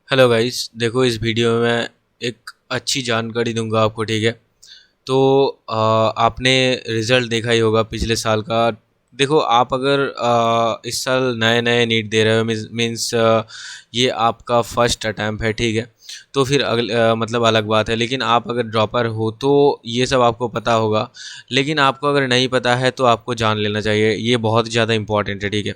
Hello guys, देखो इस video में मैं एक अच्छी जानकारी दूंगा आपको। ठीक है। तो आपने रिजल्ट देखा ही होगा पिछले साल का। देखो आप अगर इस साल नए नए नीट दे रहे हो, मीन्स ये आपका फर्स्ट अटैम्प्ट है। ठीक है। तो फिर मतलब अलग बात है, लेकिन आप अगर ड्रॉपर हो तो ये सब आपको पता होगा। लेकिन आपको अगर नहीं पता है तो आपको जान लेना चाहिए, ये बहुत ज़्यादा इंपॉर्टेंट है। ठीक है।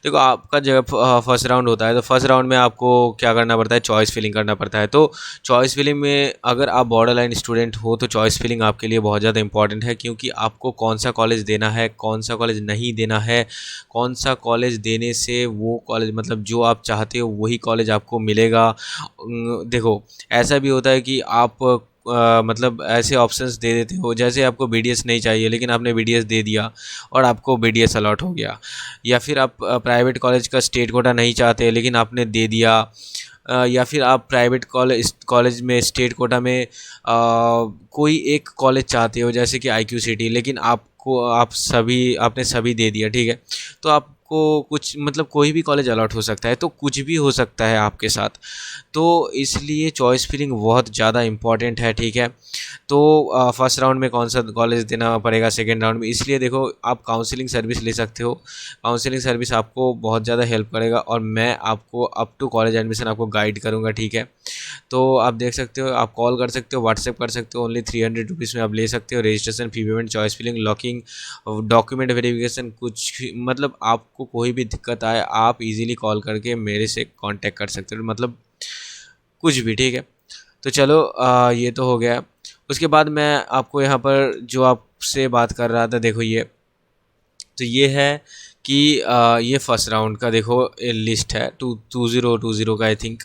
देखो आपका जब फर्स्ट राउंड होता है तो फर्स्ट राउंड में आपको क्या करना पड़ता है, चॉइस फिलिंग करना पड़ता है। तो चॉइस फिलिंग में अगर आप बॉर्डर लाइन स्टूडेंट हो तो चॉइस फिलिंग आपके लिए बहुत ज़्यादा इंपॉर्टेंट है, क्योंकि आपको कौन सा कॉलेज देना है, कौन सा कॉलेज नहीं देना है, कौन सा कॉलेज देने से वो कॉलेज मतलब जो आप चाहते हो वही कॉलेज आपको मिलेगा। देखो ऐसा भी होता है कि आप मतलब ऐसे ऑप्शंस दे देते हो, जैसे आपको बीडीएस नहीं चाहिए लेकिन आपने बीडीएस दे दिया और आपको बीडीएस अलॉट हो गया। या फिर आप प्राइवेट कॉलेज का स्टेट कोटा नहीं चाहते लेकिन आपने दे दिया। या फिर आप प्राइवेट कॉलेज कॉलेज में स्टेट कोटा में कोई एक कॉलेज चाहते हो, जैसे कि आईक्यू सिटी, लेकिन आपने सभी दे दिया। ठीक है। तो आपको कुछ मतलब कोई भी कॉलेज अलॉट हो सकता है, तो कुछ भी हो सकता है आपके साथ। तो इसलिए चॉइस फिलिंग बहुत ज़्यादा इम्पॉर्टेंट है। ठीक है। तो फर्स्ट राउंड में कौन सा कॉलेज देना पड़ेगा, सेकेंड राउंड में, इसलिए देखो आप काउंसलिंग सर्विस ले सकते हो। काउंसलिंग सर्विस आपको बहुत ज़्यादा हेल्प करेगा और मैं आपको अप टू कॉलेज एडमिशन आपको गाइड करूँगा। ठीक है। तो आप देख सकते हो, आप कॉल कर सकते हो, व्हाट्सएप कर सकते हो, ओनली 300 रुपीज़ में आप ले सकते हो। Registration fee payment, choice filling, locking, document verification, कुछ भी मतलब आपको कोई भी दिक्कत आए आप इजीली कॉल करके मेरे से कांटेक्ट कर सकते हो, मतलब कुछ भी। ठीक है। तो चलो ये तो हो गया। उसके बाद मैं आपको यहाँ पर जो आपसे बात कर रहा था, देखो ये है कि ये फर्स्ट राउंड का देखो लिस्ट है, 2020 का आई थिंक।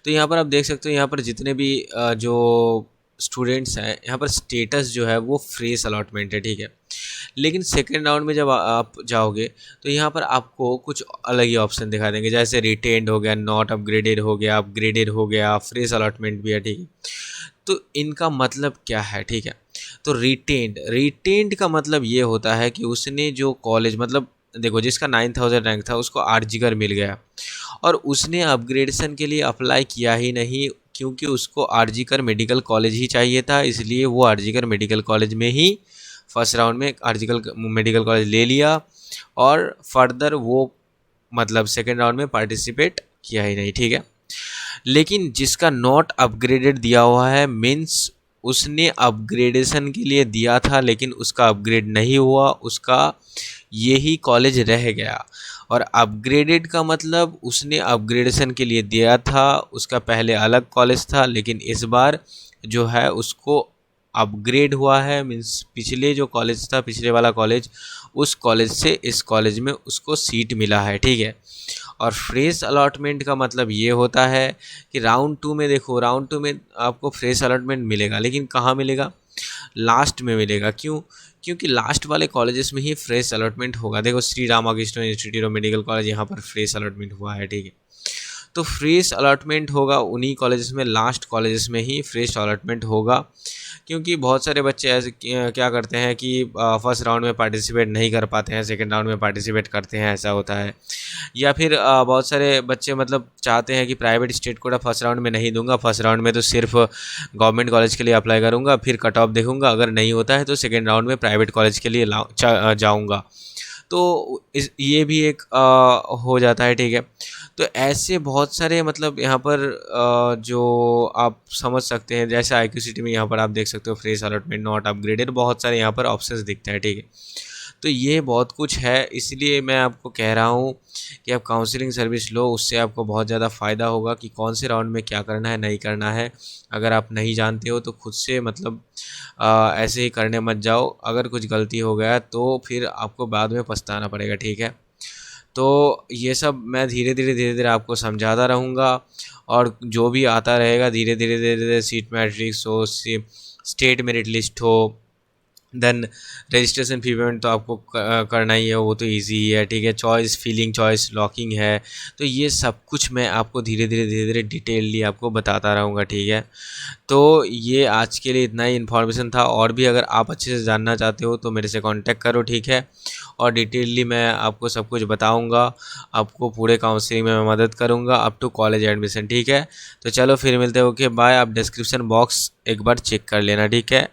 तो यहाँ पर आप देख सकते हो, यहाँ पर जितने भी जो स्टूडेंट्स हैं, यहाँ पर स्टेटस जो है वो फ्रेश अलॉटमेंट है। ठीक है। लेकिन सेकेंड राउंड में जब आप जाओगे तो यहाँ पर आपको कुछ अलग ही ऑप्शन दिखा देंगे, जैसे रिटेन्ड हो गया, नॉट अपग्रेडेड हो गया, अपग्रेडेड हो गया, फ्रेश अलॉटमेंट भी है। ठीक है। तो इनका मतलब क्या है? ठीक है। तो रिटेन्ड रिटेन्ड का मतलब ये होता है कि उसने जो कॉलेज मतलब देखो, जिसका 9000 रैंक था उसको आरजीकर मिल गया और उसने अपग्रेडेशन के लिए अप्लाई किया ही नहीं, क्योंकि उसको आरजीकर मेडिकल कॉलेज ही चाहिए था, इसलिए वो आरजीकर मेडिकल कॉलेज में ही फर्स्ट राउंड में आरजीकर मेडिकल कॉलेज ले लिया और फर्दर वो मतलब सेकेंड राउंड में पार्टिसिपेट किया ही नहीं। ठीक है। लेकिन जिसका नॉट अपग्रेडेड दिया हुआ है, मीन्स उसने अपग्रेडेशन के लिए दिया था लेकिन उसका अपग्रेड नहीं हुआ, उसका यही कॉलेज रह गया। और अपग्रेडेड का मतलब उसने अपग्रेडेशन के लिए दिया था, उसका पहले अलग कॉलेज था लेकिन इस बार जो है उसको अपग्रेड हुआ है, मीन्स पिछले जो कॉलेज था, पिछले वाला कॉलेज, उस कॉलेज से इस कॉलेज में उसको सीट मिला है। ठीक है। और फ्रेश अलॉटमेंट का मतलब ये होता है कि राउंड टू में देखो, राउंड टू में आपको फ्रेश अलॉटमेंट मिलेगा, लेकिन कहाँ मिलेगा? लास्ट में मिलेगा। क्यों? क्योंकि लास्ट वाले कॉलेजेस में ही फ्रेश अलॉटमेंट होगा। देखो Shri Ramakrishna institute of medical college, यहाँ पर फ्रेश अलॉटमेंट हुआ है। ठीक है। तो फ्रेश अलॉटमेंट होगा उन्हीं कॉलेजेस में, लास्ट कॉलेजेस में ही फ्रेश अलॉटमेंट होगा। क्योंकि बहुत सारे बच्चे ऐसे क्या करते हैं कि फर्स्ट राउंड में पार्टिसिपेट नहीं कर पाते हैं, सेकंड राउंड में पार्टिसिपेट करते हैं, ऐसा होता है। या फिर बहुत सारे बच्चे मतलब चाहते हैं कि private state quota first round में नहीं दूंगा, फर्स्ट राउंड में तो सिर्फ गवर्नमेंट कॉलेज के लिए अप्लाई करूंगा, फिर कट ऑफ देखूंगा, अगर नहीं होता है तो सेकेंड राउंड में प्राइवेट कॉलेज के लिए जाऊंगा। तो ये भी एक हो जाता है। ठीक है। तो ऐसे बहुत सारे मतलब यहाँ पर जो आप समझ सकते हैं, जैसे आईक्यू सिटी में यहाँ पर आप देख सकते हो फ्रेश अलॉटमेंट, नॉट अपग्रेडेड, बहुत सारे यहाँ पर ऑप्शंस दिखते हैं। ठीक है। तो ये बहुत कुछ है, इसलिए मैं आपको कह रहा हूँ कि आप काउंसलिंग सर्विस लो, उससे आपको बहुत ज़्यादा फ़ायदा होगा कि कौन से राउंड में क्या करना है, नहीं करना है। अगर आप नहीं जानते हो तो खुद से मतलब ऐसे ही करने मत जाओ, अगर कुछ गलती हो गया तो फिर आपको बाद में पछताना पड़ेगा। ठीक है। तो ये सब मैं धीरे धीरे आपको समझाता रहूँगा, और जो भी आता रहेगा धीरे धीरे सीट मैट्रिक्स हो, स्टेट मेरिट लिस्ट हो, देन रजिस्ट्रेशन फी पेमेंट तो आपको करना ही है, वो तो इजी ही है, ठीक है। चॉइस, फीलिंग चॉइस, लॉकिंग है, तो ये सब कुछ मैं आपको धीरे धीरे डिटेलली आपको बताता रहूँगा, ठीक है। तो ये आज के लिए इतना ही इन्फॉर्मेशन था, और भी अगर आप अच्छे से जानना चाहते हो तो मेरे से कांटेक्ट करो, ठीक है। और डिटेलली मैं आपको सब कुछ बताऊंगा, आपको पूरे काउंसलिंग में मैं मदद करूंगा अप टू कॉलेज एडमिशन, ठीक है। तो चलो फिर मिलते हैं, ओके बाय। आप डिस्क्रिप्शन बॉक्स एक बार चेक कर लेना, ठीक है।